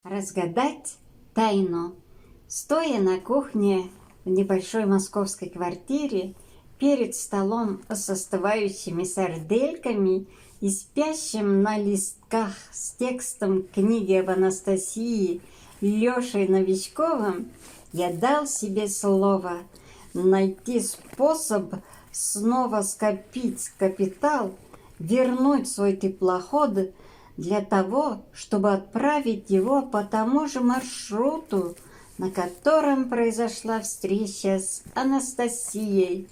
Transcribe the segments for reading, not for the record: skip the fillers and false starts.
Разгадать тайну. Стоя на кухне в небольшой московской квартире, перед столом с остывающими сардельками и спящим на листках с текстом книги об Анастасии Лешей Новичковым, я дал себе слово найти способ снова скопить капитал, вернуть свой теплоход для того, чтобы отправить его по тому же маршруту, на котором произошла встреча с Анастасией.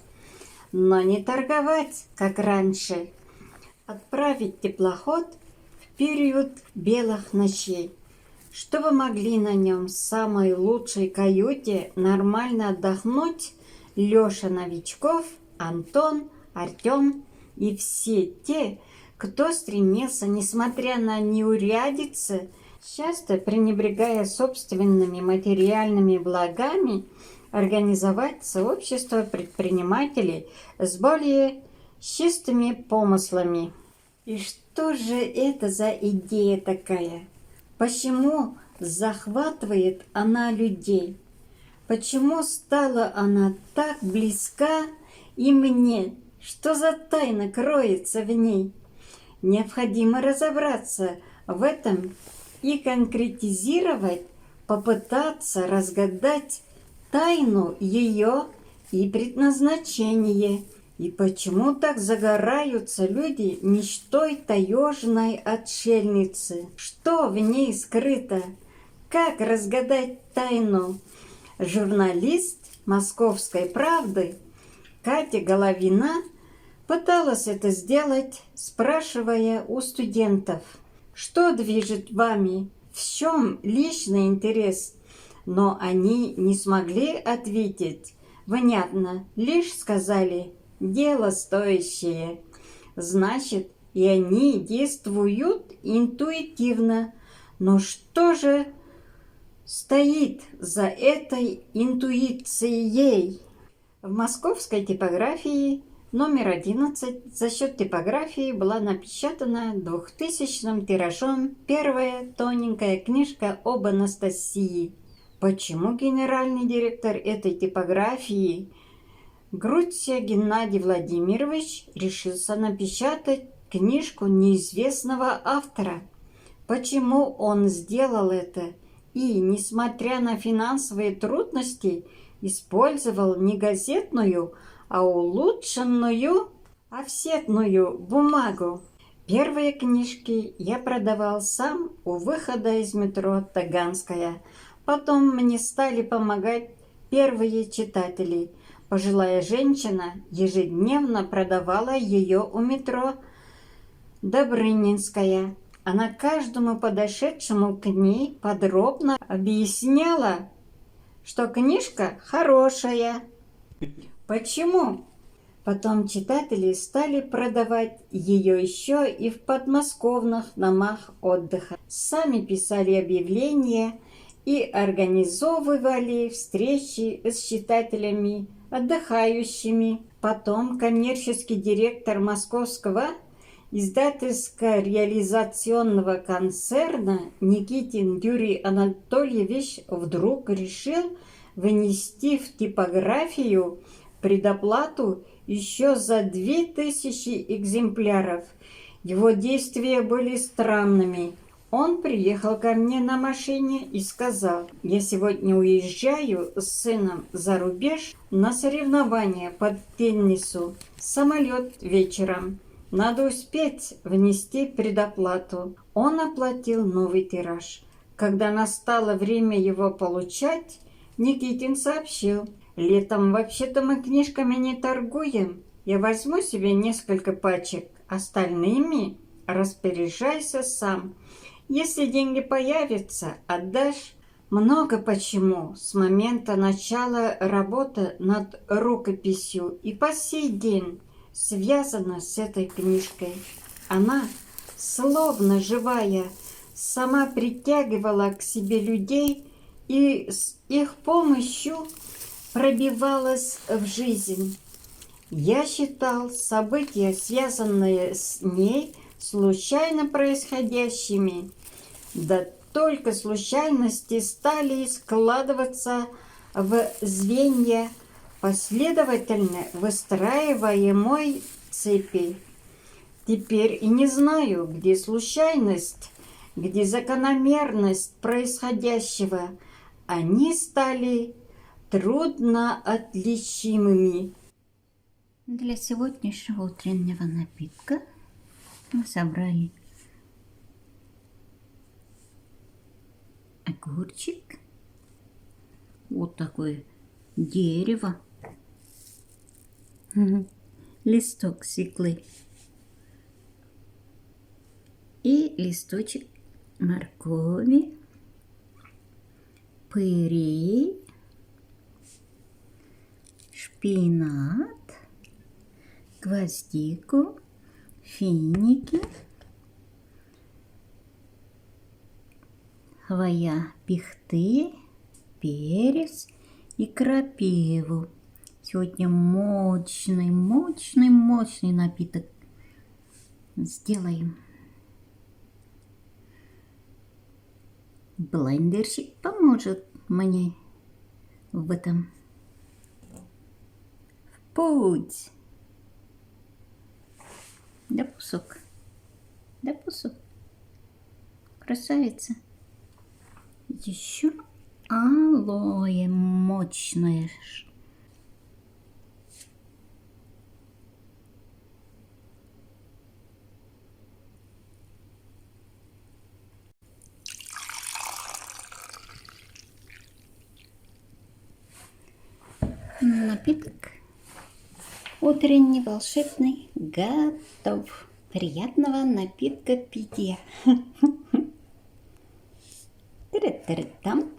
Но не торговать, как раньше. Отправить теплоход в период белых ночей, чтобы могли на нем в самой лучшей каюте нормально отдохнуть Леша Новичков, Антон, Артем и все те, кто стремился, несмотря на неурядицы, часто пренебрегая собственными материальными благами, организовать сообщество предпринимателей с более чистыми помыслами. И что же это за идея такая? Почему захватывает она людей? Почему стала она так близка и мне? Что за тайна кроется в ней? Необходимо разобраться в этом и конкретизировать, попытаться разгадать тайну ее и предназначение. И почему так загораются люди мечтой таежной отшельницы? Что в ней скрыто? Как разгадать тайну? Журналист «Московской правды» Катя Головина пыталась это сделать, спрашивая у студентов, что движет вами, в чем личный интерес. Но они не смогли ответить внятно, лишь сказали «дело стоящее». Значит, и они действуют интуитивно. Но что же стоит за этой интуицией? В московской типографии номер 11 за счет типографии была напечатана 2000-м тиражом первая тоненькая книжка об Анастасии. Почему генеральный директор этой типографии Грудься Геннадий Владимирович решился напечатать книжку неизвестного автора? Почему он сделал это и, несмотря на финансовые трудности, использовал не газетную, а улучшенную офсетную бумагу? Первые книжки я продавал сам у выхода из метро Таганская. Потом мне стали помогать первые читатели. Пожилая женщина ежедневно продавала ее у метро Добрынинская. Она каждому подошедшему к ней подробно объясняла, что книжка хорошая. Почему? Потом читатели стали продавать ее еще и в подмосковных домах отдыха. Сами писали объявления и организовывали встречи с читателями, отдыхающими. Потом коммерческий директор московского издательско-реализационного концерна Никитин Юрий Анатольевич вдруг решил внести в типографию предоплату еще за 2000 экземпляров. Его действия были странными. Он приехал ко мне на машине и сказал: «Я сегодня уезжаю с сыном за рубеж на соревнования по теннису. Самолет вечером. Надо успеть внести предоплату». Он оплатил новый тираж. Когда настало время его получать, Никитин сообщил: «Летом вообще-то мы книжками не торгуем. Я возьму себе несколько пачек. Остальными распоряжайся сам. Если деньги появятся, отдашь». Много почему с момента начала работы над рукописью и по сей день связана с этой книжкой. Она, словно живая, сама притягивала к себе людей и с их помощью пробивалась в жизнь. Я считал события, связанные с ней, случайно происходящими. Да только случайности стали складываться в звенья, последовательно выстраиваемой цепи. Теперь и не знаю, где случайность, где закономерность происходящего. Они стали трудно отличимыми. Для сегодняшнего утреннего напитка мы собрали огурчик, вот такое дерево, листок свеклы и листочек моркови, пырей, шпинат, гвоздику, финики, хвоя пихты, перец и крапиву. Сегодня мощный напиток сделаем. Блендерщик поможет мне в этом. В путь! Да кусок. Красавица. Еще алоэ мощное. Напиток утренний волшебный готов. Приятного напитка питья. Там.